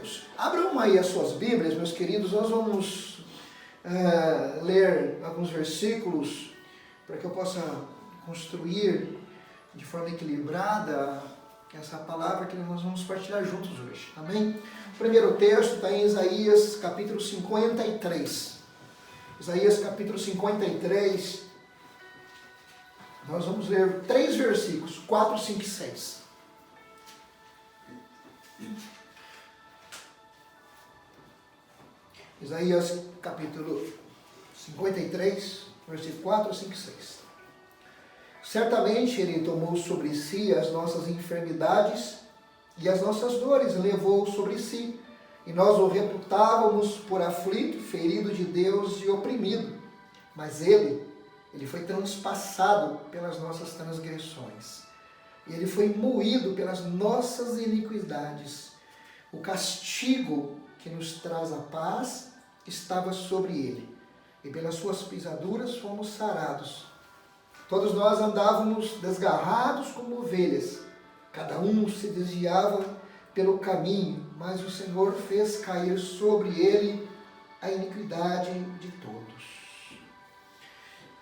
Deus. Abram aí as suas Bíblias, meus queridos, nós vamos ler alguns versículos para que eu possa construir de forma equilibrada essa palavra que nós vamos partilhar juntos hoje. Amém? O primeiro texto está em Isaías capítulo 53. Isaías capítulo 53. Nós vamos ler 3 versículos, 4, 5 e 6. Isaías capítulo 53, versículo 4, 5 e 6. Certamente Ele tomou sobre si as nossas enfermidades e as nossas dores levou sobre si, e nós o reputávamos por aflito, ferido de Deus e oprimido. Mas Ele foi transpassado pelas nossas transgressões, e Ele foi moído pelas nossas iniquidades. O castigo que nos traz a paz estava sobre Ele, e pelas suas pisaduras fomos sarados. Todos nós andávamos desgarrados como ovelhas, cada um se desviava pelo caminho, mas o Senhor fez cair sobre Ele a iniquidade de todos.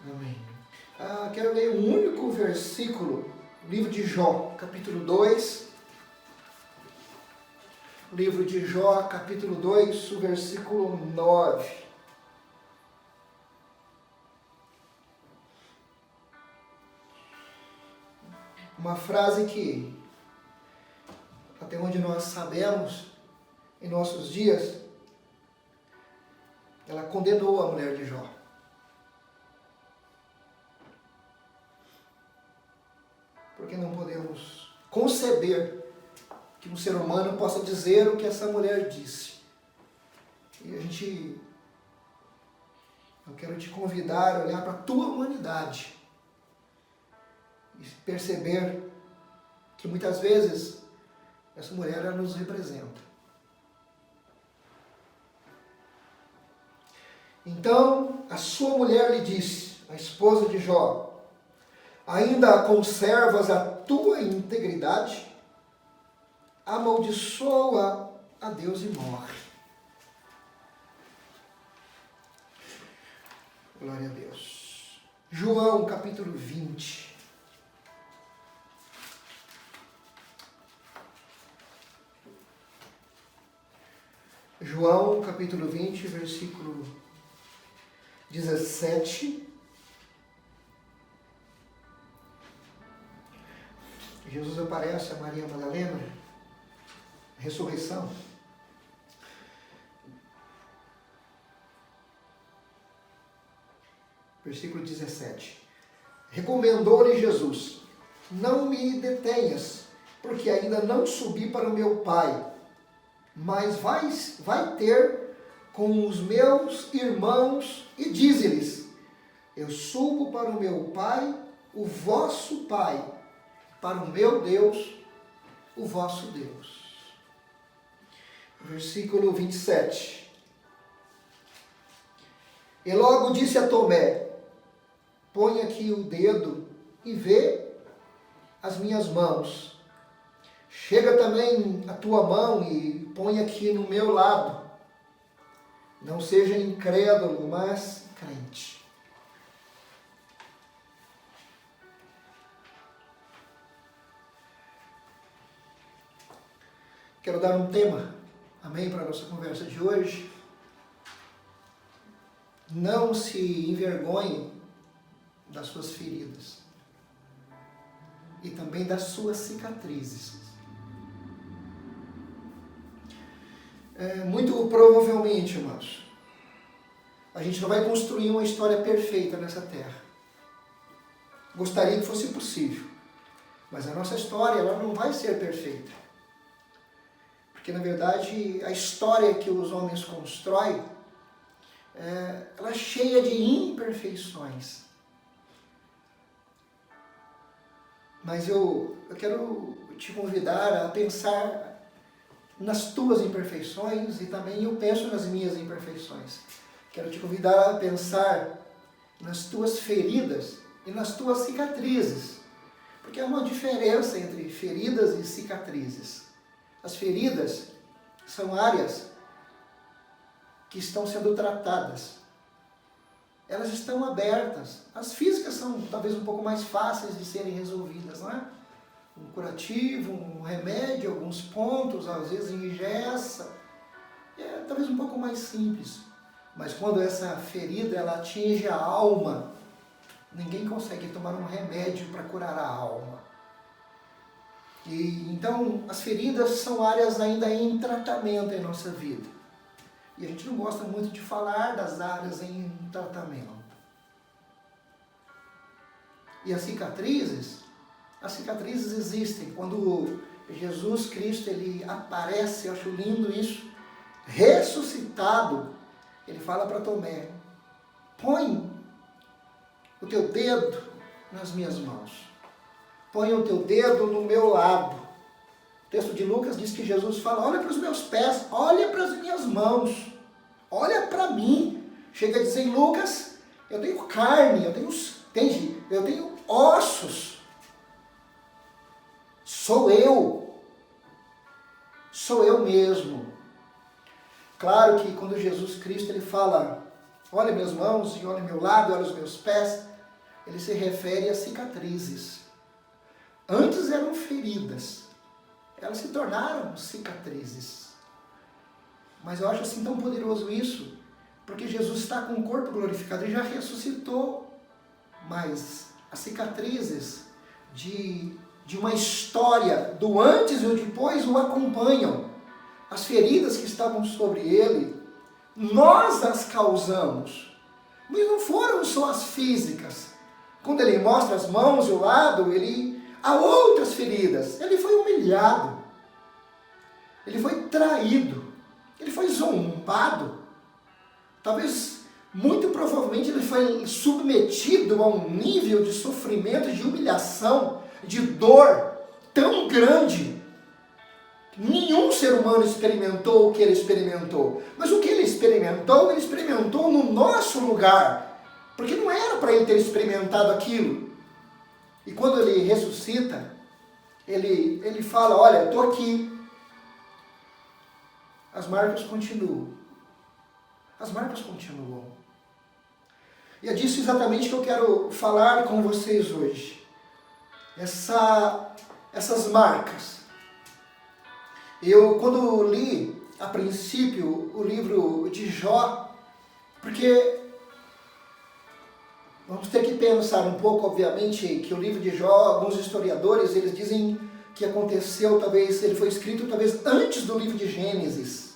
Amém. Quero ler um único versículo, livro de Jó, capítulo 2. Livro de Jó, capítulo 2, o versículo 9. Uma frase que, até onde nós sabemos, em nossos dias, ela condenou a mulher de Jó. Porque não podemos conceber que um ser humano possa dizer o que essa mulher disse. E eu quero te convidar a olhar para a tua humanidade e perceber que muitas vezes essa mulher ela nos representa. Então a sua mulher lhe disse, a esposa de Jó: ainda conservas a tua integridade? Amaldiçoa a Deus e morre. Glória a Deus. João capítulo 20. João capítulo 20, versículo 17. Jesus aparece a Maria Madalena, ressurreição. Versículo 17. Recomendou-lhe Jesus: não me detenhas, porque ainda não subi para o meu Pai, mas vai ter com os meus irmãos e dize-lhes: eu subo para o meu Pai, o vosso Pai, para o meu Deus, o vosso Deus. Versículo 27. E logo disse a Tomé: põe aqui o dedo e vê as minhas mãos. Chega também a tua mão e põe aqui no meu lado. Não seja incrédulo, mas crente. Quero dar um tema, amém, para a nossa conversa de hoje. Não se envergonhe das suas feridas e também das suas cicatrizes. Muito provavelmente, irmãos, a gente não vai construir uma história perfeita nessa terra. Gostaria que fosse possível, mas a nossa história ela não vai ser perfeita. Porque, na verdade, a história que os homens constroem, ela é cheia de imperfeições. Mas eu quero te convidar a pensar nas tuas imperfeições e também eu penso nas minhas imperfeições. Quero te convidar a pensar nas tuas feridas e nas tuas cicatrizes. Porque há uma diferença entre feridas e cicatrizes. As feridas são áreas que estão sendo tratadas. Elas estão abertas. As físicas são talvez um pouco mais fáceis de serem resolvidas, não é? Um curativo, um remédio, alguns pontos, às vezes engessa. É talvez um pouco mais simples. Mas quando essa ferida ela atinge a alma, ninguém consegue tomar um remédio para curar a alma. E então as feridas são áreas ainda em tratamento em nossa vida. E a gente não gosta muito de falar das áreas em tratamento. E as cicatrizes existem. Quando Jesus Cristo ele aparece, eu acho lindo isso, ressuscitado, ele fala para Tomé: põe o teu dedo nas minhas mãos, põe o teu dedo no meu lado. O texto de Lucas diz que Jesus fala: olha para os meus pés, olha para as minhas mãos, olha para mim. Chega a dizer em Lucas: eu tenho carne, eu tenho ossos, sou eu mesmo. Claro que quando Jesus Cristo ele fala: olha minhas mãos e olha meu lado, olha os meus pés, ele se refere a cicatrizes. Antes eram feridas, elas se tornaram cicatrizes. Mas eu acho assim tão poderoso isso, porque Jesus está com o corpo glorificado e já ressuscitou. Mas as cicatrizes de uma história do antes e o depois o acompanham. As feridas que estavam sobre ele, nós as causamos. Mas não foram só as físicas. Quando ele mostra as mãos e o lado, há outras feridas. Ele foi humilhado. Ele foi traído. Ele foi zombado. Talvez, muito provavelmente, ele foi submetido a um nível de sofrimento, de humilhação, de dor tão grande. Nenhum ser humano experimentou o que ele experimentou. Mas o que ele experimentou no nosso lugar. Porque não era para ele ter experimentado aquilo. E quando ele ressuscita, ele fala: olha, estou aqui. As marcas continuam. As marcas continuam. E é disso exatamente que eu quero falar com vocês hoje. Essas marcas. Eu, quando li, a princípio, o livro de Jó, porque vamos ter que pensar um pouco, obviamente, que o livro de Jó, alguns historiadores, eles dizem que aconteceu, talvez, ele foi escrito talvez antes do livro de Gênesis.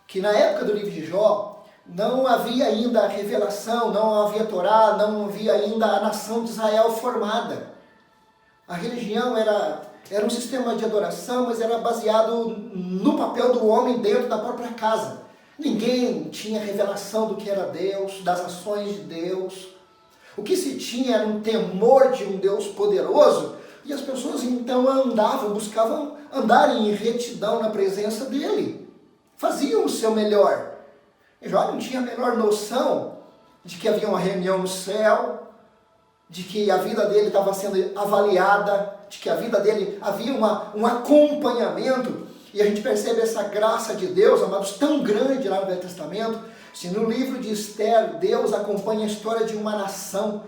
Que na época do livro de Jó, não havia ainda a revelação, não havia Torá, não havia ainda a nação de Israel formada. A religião era um sistema de adoração, mas era baseado no papel do homem dentro da própria casa. Ninguém tinha revelação do que era Deus, das ações de Deus. O que se tinha era um temor de um Deus poderoso, e as pessoas então buscavam andar em retidão na presença dele. Faziam o seu melhor. E Jó não tinha a menor noção de que havia uma reunião no céu, de que a vida dele estava sendo avaliada, de que a vida dele havia um acompanhamento. E a gente percebe essa graça de Deus, amados, tão grande lá no Velho Testamento. Se no livro de Esther, Deus acompanha a história de uma nação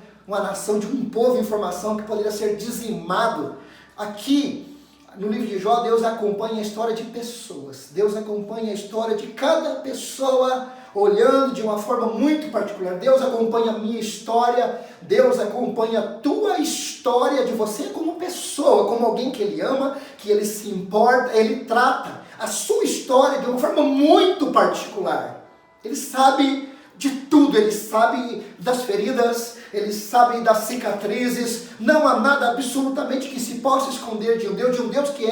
de um povo em formação que poderia ser dizimado. Aqui, no livro de Jó, Deus acompanha a história de pessoas. Deus acompanha a história de cada pessoa, olhando de uma forma muito particular. Deus acompanha a minha história, Deus acompanha a tua história de você como pessoa, como alguém que Ele ama, que Ele se importa, Ele trata a sua história de uma forma muito particular. Ele sabe de tudo, Ele sabe das feridas, Ele sabe das cicatrizes. Não há nada absolutamente que se possa esconder de um Deus que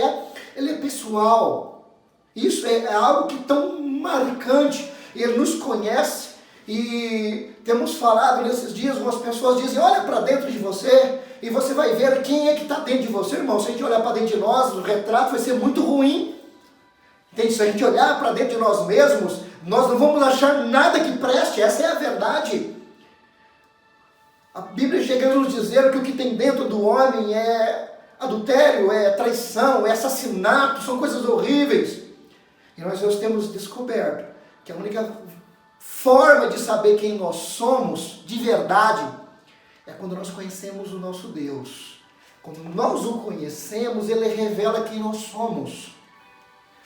Ele é pessoal. Isso é algo que é tão marcante. Ele nos conhece, e temos falado nesses dias, algumas pessoas dizem: olha para dentro de você e você vai ver quem é que está dentro de você. Irmão, se a gente olhar para dentro de nós, o retrato vai ser muito ruim. Entende? Se a gente olhar para dentro de nós mesmos, nós não vamos achar nada que preste. Essa é a verdade. A Bíblia chega a nos dizer que o que tem dentro do homem é adultério, é traição, é assassinato, são coisas horríveis. nós temos descoberto que a única forma de saber quem nós somos de verdade é quando nós conhecemos o nosso Deus. Quando nós o conhecemos, Ele revela quem nós somos.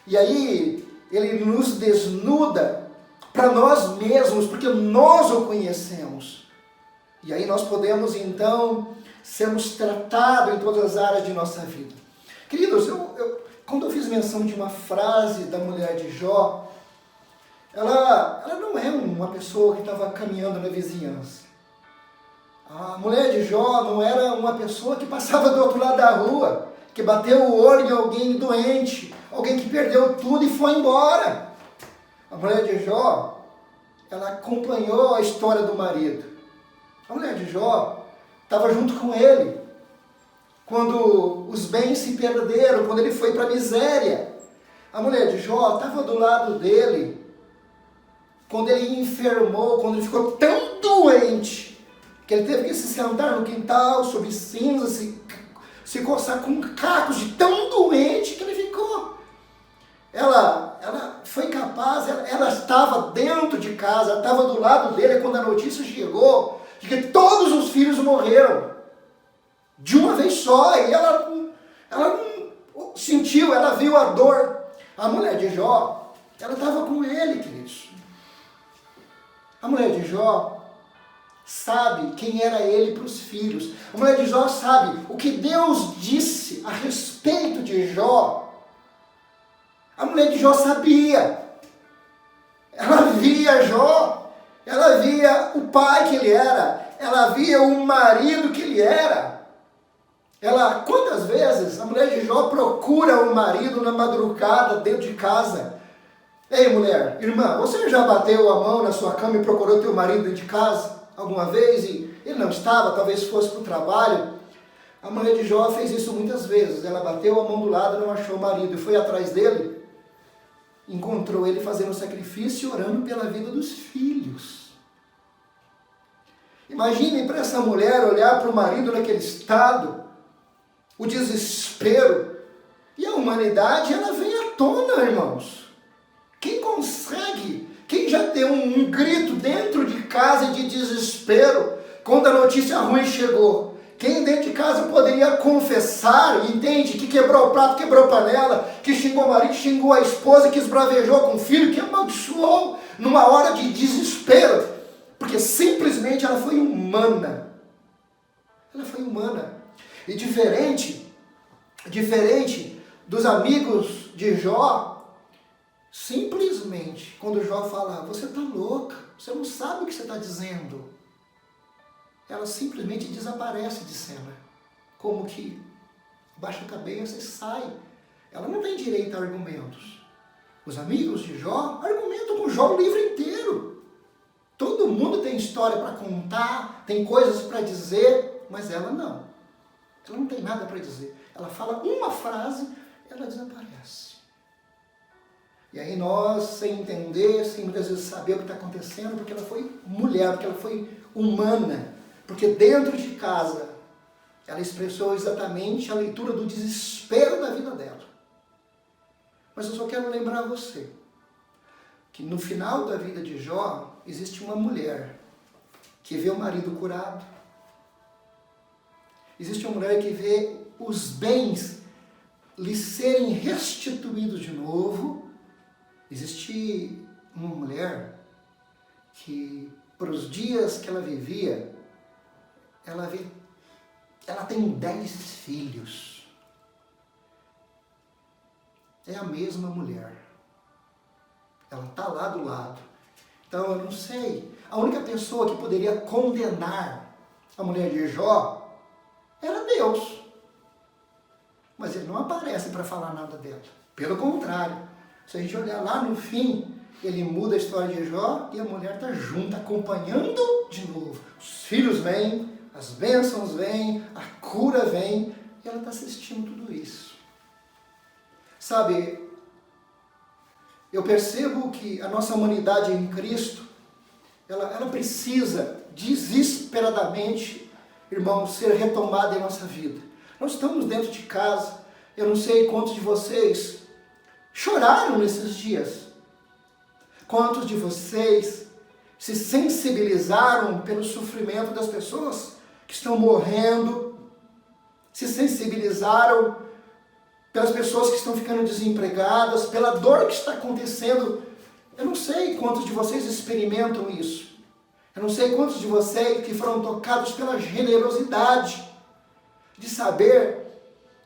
E aí, Ele nos desnuda para nós mesmos, porque nós o conhecemos. E aí nós podemos, então, sermos tratados em todas as áreas de nossa vida. Queridos, quando eu fiz menção de uma frase da mulher de Jó, ela não é uma pessoa que estava caminhando na vizinhança. A mulher de Jó não era uma pessoa que passava do outro lado da rua, que bateu o olho em alguém doente, alguém que perdeu tudo e foi embora. A mulher de Jó, ela acompanhou a história do marido. A mulher de Jó estava junto com ele quando os bens se perderam, quando ele foi para a miséria. A mulher de Jó estava do lado dele quando ele enfermou, quando ele ficou tão doente que ele teve que se sentar no quintal, sob cinzas, se coçar com cacos de tão doente que ele ficou. Ela foi capaz, ela estava dentro de casa, ela estava do lado dele quando a notícia chegou de que todos os filhos morreram de uma vez só, e ela não sentiu, ela viu a dor. A mulher de Jó, ela estava com ele, queridos. A mulher de Jó sabe quem era ele para os filhos. A mulher de Jó sabe o que Deus disse a respeito de Jó. A mulher de Jó sabia. Ela via Jó, ela via o pai que ele era, ela via o marido que ele era. Quantas vezes a mulher de Jó procura o marido na madrugada dentro de casa? Ei, mulher, irmã, você já bateu a mão na sua cama e procurou teu marido dentro de casa alguma vez e ele não estava, talvez fosse para o trabalho? A mulher de Jó fez isso muitas vezes. Ela bateu a mão do lado, não achou o marido e foi atrás dele, encontrou ele fazendo sacrifício e orando pela vida dos filhos. Imaginem para essa mulher olhar para o marido naquele estado, o desespero, e a humanidade, ela vem à tona, irmãos. Quem consegue, quem já deu um grito dentro de casa de desespero quando a notícia ruim chegou? Quem dentro de casa poderia confessar, entende, que quebrou o prato, quebrou a panela, que xingou o marido, xingou a esposa, que esbravejou com o filho, que amaldiçoou numa hora de desespero, porque simplesmente ela foi humana. Ela foi humana. E diferente dos amigos de Jó, simplesmente, quando Jó fala, você está louca, você não sabe o que você está dizendo, ela simplesmente desaparece de cena, como que baixa a cabeça e sai. Ela não tem direito a argumentos. Os amigos de Jó argumentam com Jó o livro inteiro. Todo mundo tem história para contar, tem coisas para dizer, mas ela não. Ela não tem nada para dizer. Ela fala uma frase, ela desaparece. E aí nós, sem entender, sem muitas vezes saber o que está acontecendo, porque ela foi mulher, porque ela foi humana, porque dentro de casa ela expressou exatamente a leitura do desespero da vida dela. Mas eu só quero lembrar você que no final da vida de Jó existe uma mulher que vê o marido curado. Existe uma mulher que vê os bens lhe serem restituídos de novo. Existe uma mulher que, para os dias que ela vivia, ela tem 10 filhos. É a mesma mulher. Ela está lá do lado. Então eu não sei. A única pessoa que poderia condenar a mulher de Jó era Deus. Mas ele não aparece para falar nada dela. Pelo contrário. Se a gente olhar lá no fim, ele muda a história de Jó e a mulher está junto, acompanhando de novo. Os filhos vêm, as bênçãos vêm, a cura vem, e ela está assistindo tudo isso. Sabe, eu percebo que a nossa humanidade em Cristo, ela precisa desesperadamente, irmãos, ser retomada em nossa vida. Nós estamos dentro de casa, eu não sei quantos de vocês choraram nesses dias? Quantos de vocês se sensibilizaram pelo sofrimento das pessoas que estão morrendo? Se sensibilizaram pelas pessoas que estão ficando desempregadas, pela dor que está acontecendo? Eu não sei quantos de vocês experimentam isso. Eu não sei quantos de vocês que foram tocados pela generosidade de saber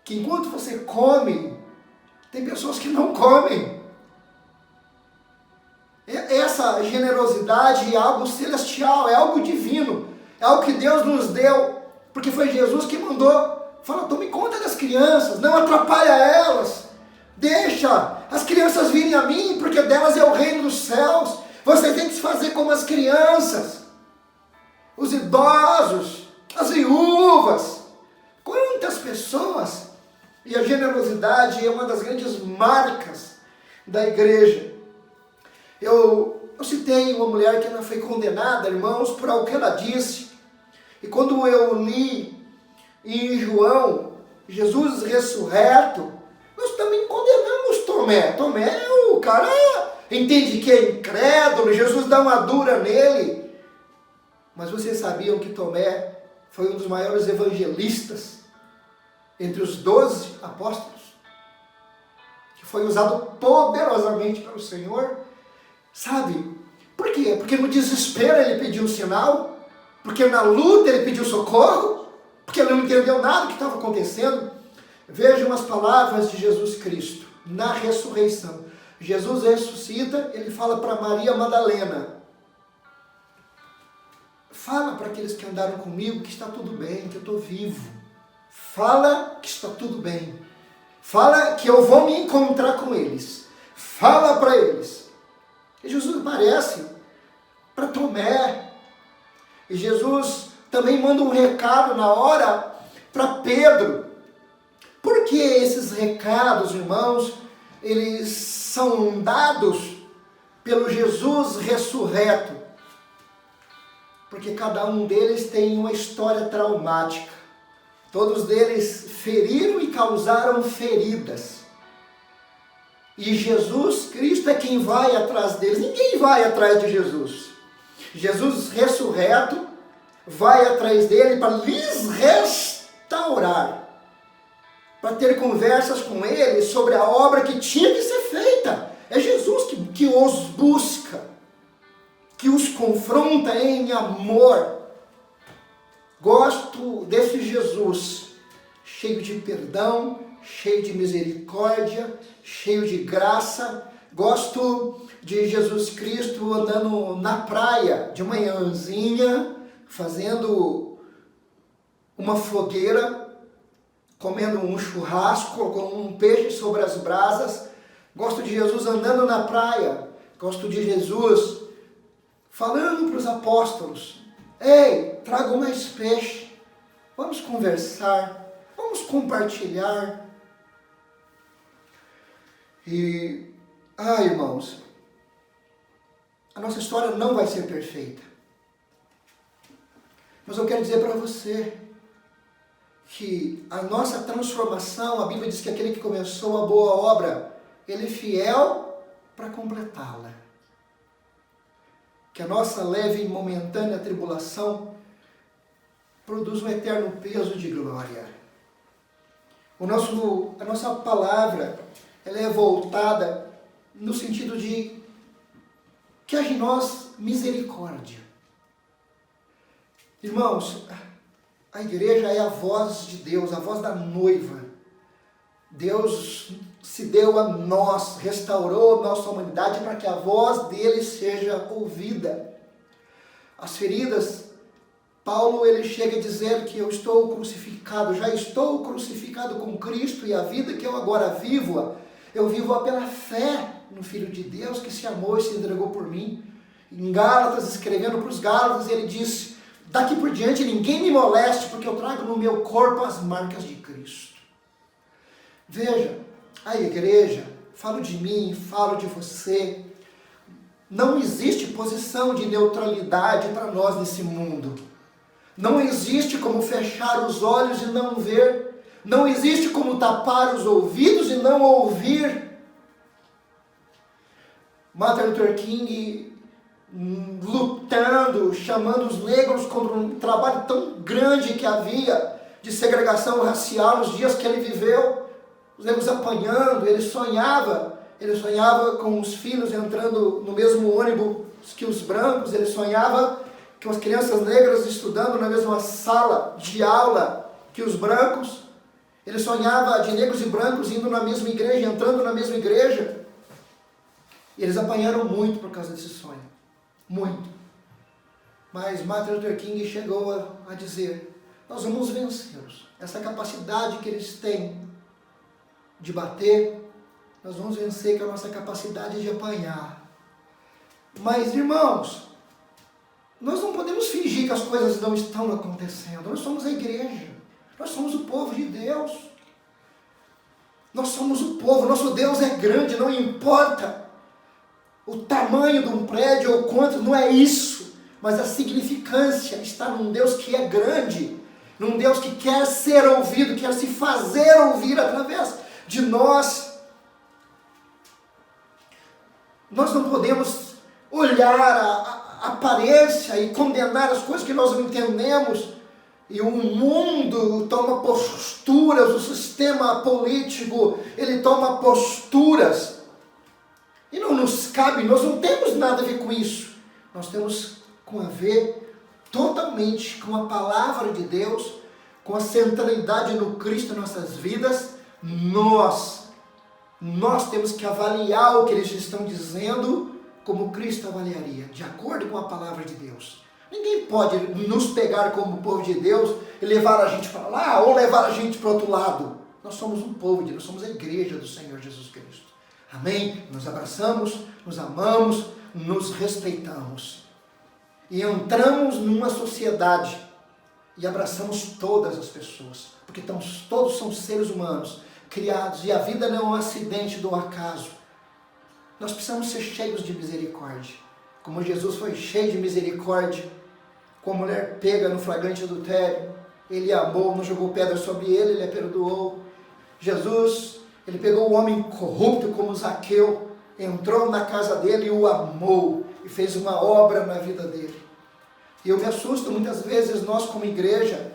que enquanto você come, tem pessoas que não comem. Essa generosidade é algo celestial, é algo divino, é algo que Deus nos deu, porque foi Jesus que mandou. Fala, tome conta das crianças, não atrapalha elas, deixa as crianças virem a mim, porque delas é o reino dos céus. Você tem que se fazer como as crianças, os idosos, as viúvas. Quantas pessoas? E a generosidade é uma das grandes marcas da igreja. Eu citei uma mulher que ela foi condenada, irmãos, por algo que ela disse. E quando eu li em João, Jesus ressurreto, nós também condenamos Tomé. Tomé é o cara, entende que é incrédulo, Jesus dá uma dura nele. Mas vocês sabiam que Tomé foi um dos maiores evangelistas entre os 12 apóstolos? Que foi usado poderosamente pelo Senhor. Sabe? Por quê? Porque no desespero ele pediu um sinal, porque na luta ele pediu socorro, porque ele não entendeu nada do que estava acontecendo. Vejam as palavras de Jesus Cristo na ressurreição. Jesus ressuscita, ele fala para Maria Madalena: fala para aqueles que andaram comigo que está tudo bem, que eu estou vivo. Fala que está tudo bem. Fala que eu vou me encontrar com eles. Fala para eles. E Jesus aparece para Tomé. E Jesus também manda um recado na hora para Pedro. Por que esses recados, irmãos, eles são dados pelo Jesus ressurreto? Porque cada um deles tem uma história traumática. Todos eles feriram e causaram feridas. E Jesus Cristo é quem vai atrás deles. Ninguém vai atrás de Jesus. Jesus ressurreto vai atrás dele para lhes restaurar. Para ter conversas com ele sobre a obra que tinha que ser feita. É Jesus que os busca, que os confronta em amor. Gosto desse Jesus, cheio de perdão, cheio de misericórdia, cheio de graça. Gosto de Jesus Cristo andando na praia de manhãzinha, fazendo uma fogueira, comendo um churrasco com um peixe sobre as brasas. Gosto de Jesus andando na praia. Gosto de Jesus falando para os apóstolos: ei, tragam mais peixe, vamos conversar, vamos compartilhar. E, irmãos, a nossa história não vai ser perfeita. Mas eu quero dizer para você que a nossa transformação, a Bíblia diz que aquele que começou a boa obra, ele é fiel para completá-la. Que a nossa leve e momentânea tribulação produz um eterno peso de glória. A nossa palavra, ela é voltada no sentido de que haja em nós misericórdia. Irmãos, a igreja é a voz de Deus, a voz da noiva. Deus se deu a nós, restaurou a nossa humanidade para que a voz dele seja ouvida. As feridas, Paulo ele chega a dizer que eu estou crucificado, já estou crucificado com Cristo, e a vida que eu agora vivo, eu vivo pela fé no Filho de Deus que se amou e se entregou por mim. Em Gálatas, escrevendo para os Gálatas, ele disse: daqui por diante ninguém me moleste, porque eu trago no meu corpo as marcas de Cristo. Veja, a igreja, falo de mim, falo de você, não existe posição de neutralidade para nós nesse mundo. Não existe como fechar os olhos e não ver. Não existe como tapar os ouvidos e não ouvir. Martin Luther King lutando, chamando os negros contra um trabalho tão grande que havia de segregação racial nos dias que ele viveu, os negros apanhando. Ele sonhava com os filhos entrando no mesmo ônibus que os brancos, ele sonhava com as crianças negras estudando na mesma sala de aula que os brancos, ele sonhava de negros e brancos indo na mesma igreja, entrando na mesma igreja. E eles apanharam muito por causa desse sonho, muito. Mas Martin Luther King chegou a dizer: nós vamos vencê-los. Essa capacidade que eles têm de bater, nós vamos vencer com a nossa capacidade de apanhar. Mas, irmãos, nós não podemos fingir que as coisas não estão acontecendo. Nós somos a igreja, nós somos o povo de Deus. Nós somos o povo, nosso Deus é grande, não importa o tamanho de um prédio ou quanto, não é isso. Mas a significância está num Deus que é grande, num Deus que quer ser ouvido, quer se fazer ouvir através de nós. Nós não podemos olhar a aparência e condenar as coisas que nós não entendemos. E o mundo toma posturas, o sistema político, ele toma posturas. E não nos cabe, nós não temos nada a ver com isso. Nós temos a ver totalmente com a palavra de Deus, com a centralidade no Cristo em nossas vidas. Nós temos que avaliar o que eles estão dizendo como Cristo avaliaria, de acordo com a palavra de Deus. Ninguém pode nos pegar como povo de Deus e levar a gente para lá ou levar a gente para o outro lado. Nós somos um povo de Deus, somos a igreja do Senhor Jesus Cristo. Amém? Nos abraçamos, nos amamos, nos respeitamos. E entramos numa sociedade e abraçamos todas as pessoas, porque todos são seres humanos, criados, e a vida não é um acidente do acaso. Nós precisamos ser cheios de misericórdia, como Jesus foi cheio de misericórdia, com a mulher pega no flagrante adultério. Ele amou, não jogou pedra sobre ele a perdoou. Jesus, ele pegou o homem corrupto como Zaqueu, entrou na casa dele e o amou, e fez uma obra na vida dele. E eu me assusto, muitas vezes nós como igreja,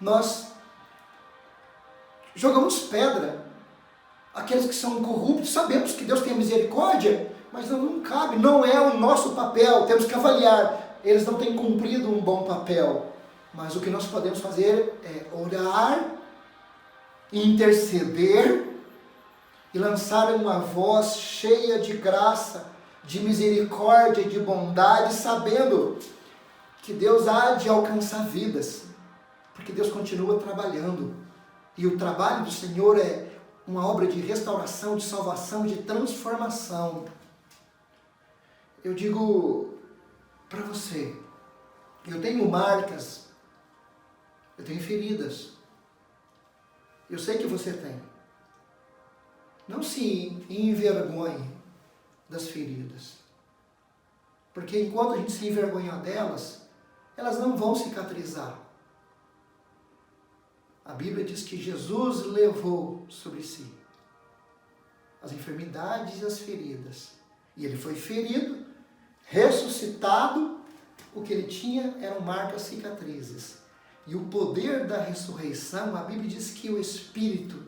nós jogamos pedra. Aqueles que são corruptos, sabemos que Deus tem misericórdia, mas não cabe, não é o nosso papel, temos que avaliar. Eles não têm cumprido um bom papel, mas o que nós podemos fazer é orar, interceder e lançar uma voz cheia de graça, de misericórdia, de bondade, sabendo que Deus há de alcançar vidas, porque Deus continua trabalhando, e o trabalho do Senhor é uma obra de restauração, de salvação, de transformação. Eu digo para você, eu tenho marcas, eu tenho feridas, eu sei que você tem. Não se envergonhe das feridas, porque enquanto a gente se envergonhar delas, elas não vão cicatrizar. A Bíblia diz que Jesus levou sobre si as enfermidades e as feridas. E ele foi ferido, ressuscitado, o que ele tinha eram marcas, cicatrizes. E o poder da ressurreição, a Bíblia diz que o Espírito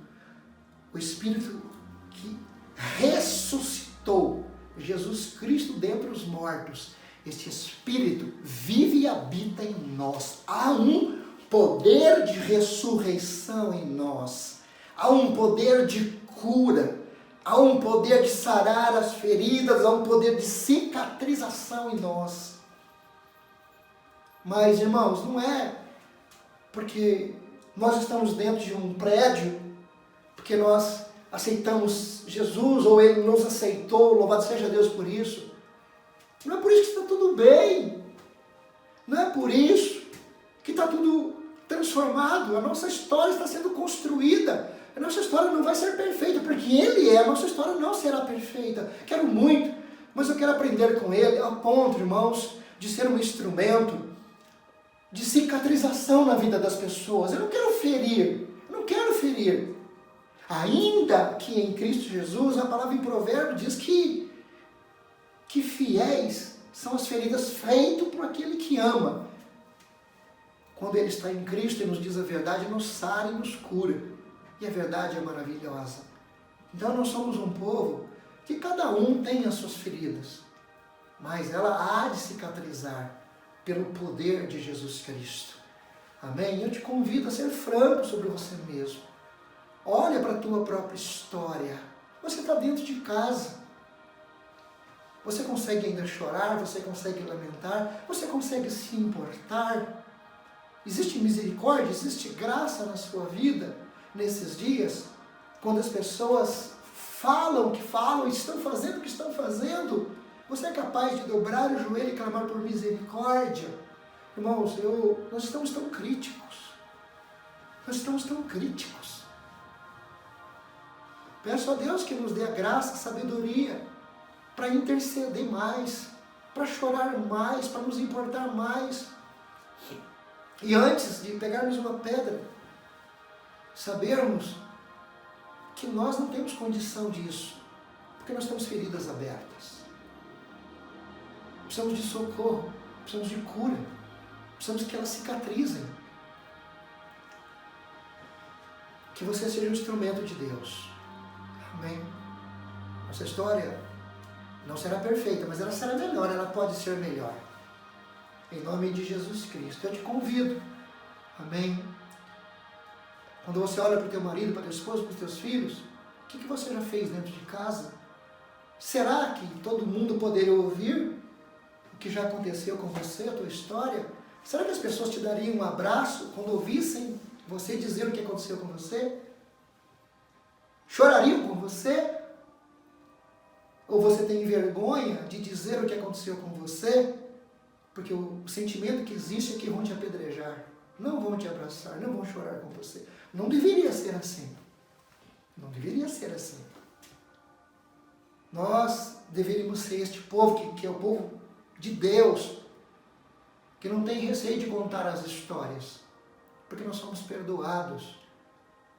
que ressuscitou Jesus Cristo dentre os mortos, este Espírito vive e habita em nós. Há um poder de ressurreição em nós. Há um poder de cura. Há um poder de sarar as feridas. Há um poder de cicatrização em nós. Mas, irmãos, não é porque nós estamos dentro de um prédio, porque nós aceitamos Jesus, ou Ele nos aceitou, louvado seja Deus por isso. Não é por isso que está tudo bem. Não é por isso que está tudo transformado. A nossa história está sendo construída. A nossa história não vai ser perfeita, porque Ele é. A nossa história não será perfeita. Quero muito, mas eu quero aprender com Ele, a ponto, irmãos, de ser um instrumento de cicatrização na vida das pessoas. Eu não quero ferir. Ainda que em Cristo Jesus, a palavra em Provérbio diz que que fiéis são as feridas feitas por aquele que ama. Quando ele está em Cristo e nos diz a verdade, nos sara e nos cura. E a verdade é maravilhosa. Então nós somos um povo que cada um tem as suas feridas, mas ela há de cicatrizar pelo poder de Jesus Cristo. Amém? Eu te convido a ser franco sobre você mesmo. Olha para a tua própria história. Você está dentro de casa. Você consegue ainda chorar, você consegue lamentar, você consegue se importar. Existe misericórdia, existe graça na sua vida nesses dias, quando as pessoas falam o que falam, estão fazendo o que estão fazendo. Você é capaz de dobrar o joelho e clamar por misericórdia? Irmãos, nós estamos tão críticos. Nós estamos tão críticos. Peço a Deus que nos dê a graça, a sabedoria, para interceder mais, para chorar mais, para nos importar mais. E antes de pegarmos uma pedra, sabermos que nós não temos condição disso, porque nós temos feridas abertas. Precisamos de socorro, precisamos de cura, precisamos que elas cicatrizem. Que você seja um instrumento de Deus. Amém? Nossa história não será perfeita, mas ela será melhor, ela pode ser melhor. Em nome de Jesus Cristo. Eu te convido. Amém? Quando você olha para o teu marido, para a tua esposa, para os teus filhos, o que você já fez dentro de casa? Será que todo mundo poderia ouvir o que já aconteceu com você, a tua história? Será que as pessoas te dariam um abraço quando ouvissem você dizer o que aconteceu com você? Chorariam com você? Ou você tem vergonha de dizer o que aconteceu com você? Porque o sentimento que existe é que vão te apedrejar, não vão te abraçar, não vão chorar com você. Não deveria ser assim. Não deveria ser assim. Nós deveríamos ser este povo que é o povo de Deus, que não tem receio de contar as histórias, porque nós somos perdoados.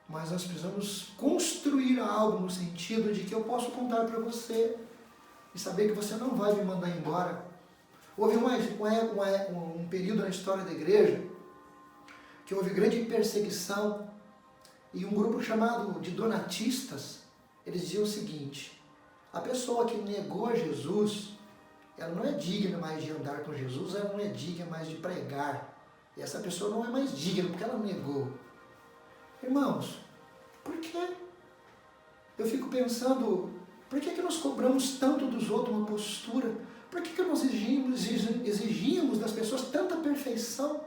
Mas nós precisamos construir algo no sentido de que eu posso contar para você e saber que você não vai me mandar embora. Houve um período na história da igreja que houve grande perseguição e um grupo chamado de donatistas, eles diziam o seguinte: a pessoa que negou Jesus, ela não é digna mais de andar com Jesus, ela não é digna mais de pregar. E essa pessoa não é mais digna porque ela negou. Irmãos, por quê? Eu fico pensando, por que nós cobramos tanto dos outros uma postura? Por que nós exigimos das pessoas tanta perfeição?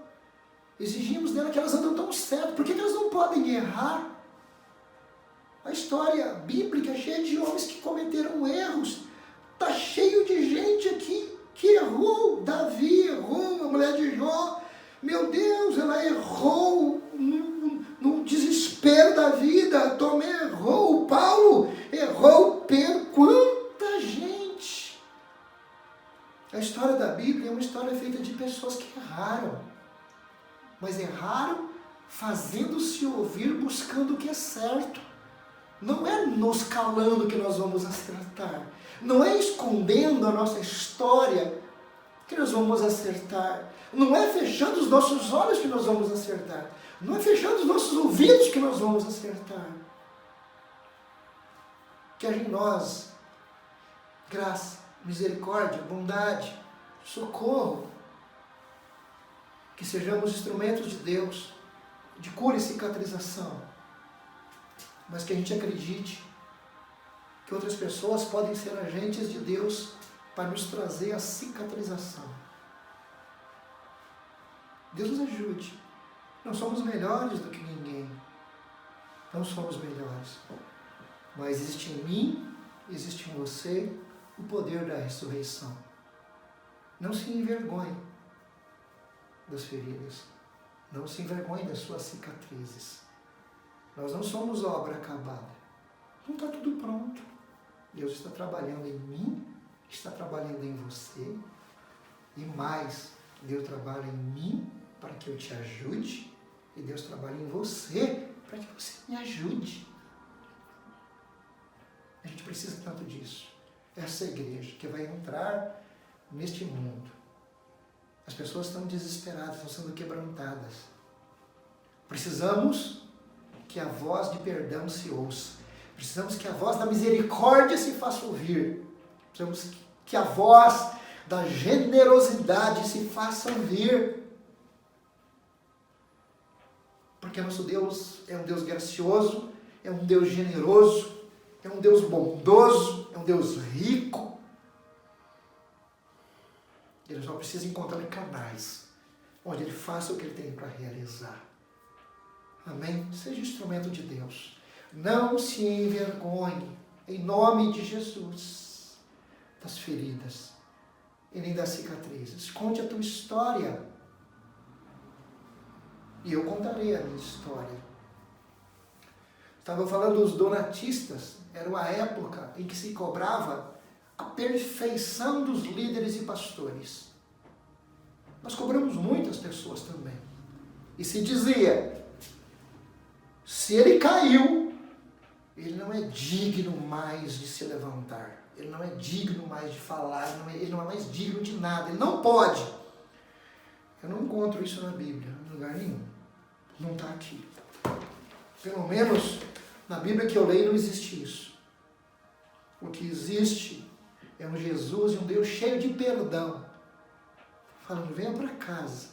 Exigimos dela que elas andam tão certo. Por que elas não podem errar? A história bíblica é cheia de homens que cometeram erros. Está cheio de gente aqui que errou. Davi errou, a mulher de Jó. Meu Deus, ela errou no desespero da vida. Tomé errou, Paulo errou, Pedro. Quanta gente! A história da Bíblia é uma história feita de pessoas que erraram. Mas erraram fazendo-se ouvir, buscando o que é certo. Não é nos calando que nós vamos acertar. Não é escondendo a nossa história que nós vamos acertar. Não é fechando os nossos olhos que nós vamos acertar. Não é fechando os nossos ouvidos que nós vamos acertar. Que haja em nós graça, misericórdia, bondade, socorro. Que sejamos instrumentos de Deus, de cura e cicatrização. Mas que a gente acredite que outras pessoas podem ser agentes de Deus para nos trazer a cicatrização. Deus nos ajude. Não somos melhores do que ninguém. Não somos melhores. Mas existe em mim, existe em você o poder da ressurreição. Não se envergonhe das feridas. Não se envergonhe das suas cicatrizes. Nós não somos obra acabada. Não está tudo pronto. Deus está trabalhando em mim, está trabalhando em você. E mais, Deus trabalha em mim para que eu te ajude. E Deus trabalha em você para que você me ajude. A gente precisa tanto disso. essa igreja que vai entrar neste mundo. As pessoas estão desesperadas, estão sendo quebrantadas. Precisamos que a voz de perdão se ouça. Precisamos que a voz da misericórdia se faça ouvir. Precisamos que a voz da generosidade se faça ouvir. Porque nosso Deus é um Deus gracioso, é um Deus generoso, é um Deus bondoso, é um Deus rico. Ele só precisa encontrar canais onde ele faça o que ele tem para realizar. Amém? Seja instrumento de Deus. Não se envergonhe, em nome de Jesus, das feridas e nem das cicatrizes. Conte a tua história. E eu contarei a minha história. Estava falando dos donatistas. Era uma época em que se cobrava a perfeição dos líderes e pastores. Nós cobramos muitas pessoas também. E se dizia, se ele caiu, ele não é digno mais de se levantar. Ele não é digno mais de falar. Ele não é mais digno de nada. Ele não pode. Eu não encontro isso na Bíblia, em lugar nenhum. Não está aqui. Pelo menos na Bíblia que eu leio não existe isso. O que existe é um Jesus e um Deus cheio de perdão. Falando, venha para casa.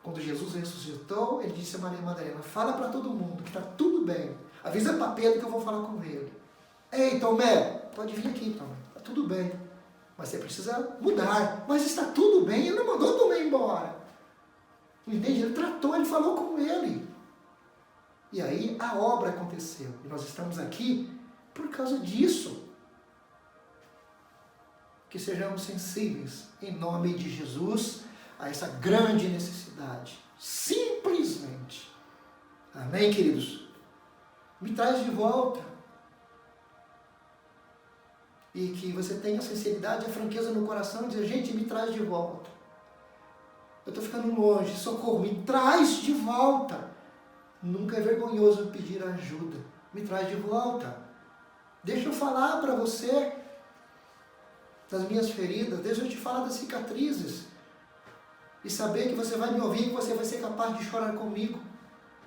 Quando Jesus ressuscitou, ele disse a Maria Madalena, fala para todo mundo que está tudo bem. Avisa para Pedro que eu vou falar com ele. Ei, Tomé, pode vir aqui, Tomé. Está tudo bem. Mas você precisa mudar. Mas está tudo bem. Ele não mandou Tomé embora. Entende? Ele tratou, ele falou com ele. E aí a obra aconteceu. E nós estamos aqui por causa disso. Que sejamos sensíveis, em nome de Jesus, a essa grande necessidade. Simplesmente. Amém, queridos? Me traz de volta. E que você tenha a sinceridade e a franqueza no coração de dizer, gente, me traz de volta. Eu estou ficando longe, socorro, me traz de volta. Nunca é vergonhoso pedir ajuda. Me traz de volta. Deixa eu falar para você das minhas feridas, deixa eu te falar das cicatrizes. E saber que você vai me ouvir, que você vai ser capaz de chorar comigo.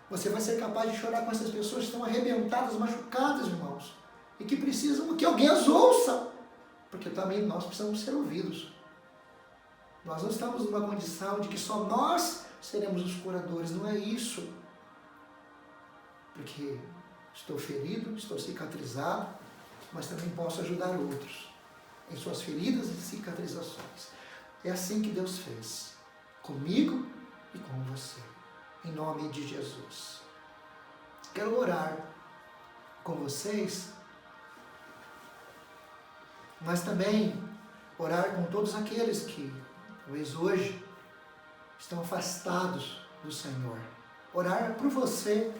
Você vai ser capaz de chorar com essas pessoas que estão arrebentadas, machucadas, irmãos. E que precisam que alguém as ouça. Porque também nós precisamos ser ouvidos. Nós não estamos numa condição de que só nós seremos os curadores, não é isso. Porque estou ferido, estou cicatrizado, mas também posso ajudar outros em suas feridas e cicatrizações. É assim que Deus fez, comigo e com você, em nome de Jesus. Quero orar com vocês, mas também orar com todos aqueles que talvez hoje estão afastados do Senhor. Orar por você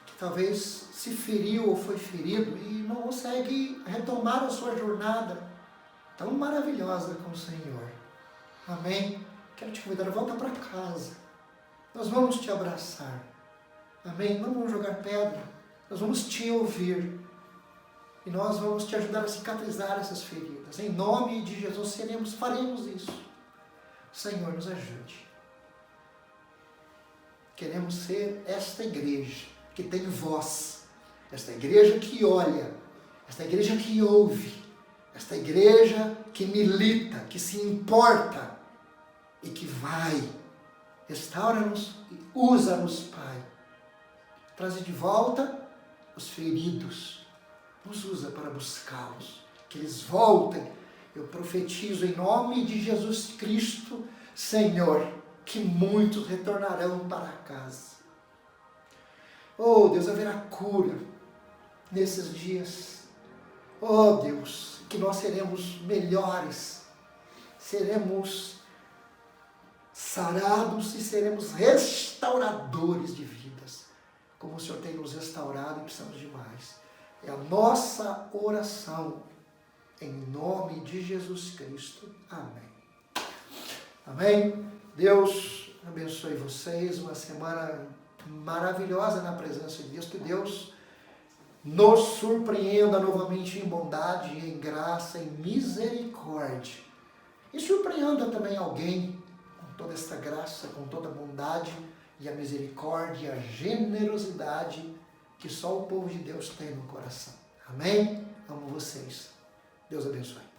que talvez se feriu ou foi ferido e não consegue retomar a sua jornada tão maravilhosa com o Senhor. Amém? Quero te convidar, volta para casa. Nós vamos te abraçar. Amém? Não vamos jogar pedra. Nós vamos te ouvir. E nós vamos te ajudar a cicatrizar essas feridas. Em nome de Jesus, faremos isso. Senhor, nos ajude. Queremos ser esta igreja que tem voz. Esta igreja que olha. Esta igreja que ouve. Esta igreja que milita, que se importa e que vai. Restaura-nos e usa-nos, Pai. Traze de volta os feridos. Nos usa para buscá-los. Que eles voltem. Eu profetizo em nome de Jesus Cristo, Senhor, que muitos retornarão para casa. Oh, Deus, haverá cura nesses dias. Oh, Deus, que nós seremos melhores, seremos sarados e seremos restauradores de vidas, como o Senhor tem nos restaurado e precisamos de mais. É a nossa oração, em nome de Jesus Cristo. Amém. Amém? Deus abençoe vocês, uma semana maravilhosa na presença de Deus, que Deus nos surpreenda novamente em bondade, em graça, em misericórdia. E surpreenda também alguém com toda esta graça, com toda a bondade e a misericórdia, a generosidade que só o povo de Deus tem no coração. Amém? Amo vocês. Deus abençoe.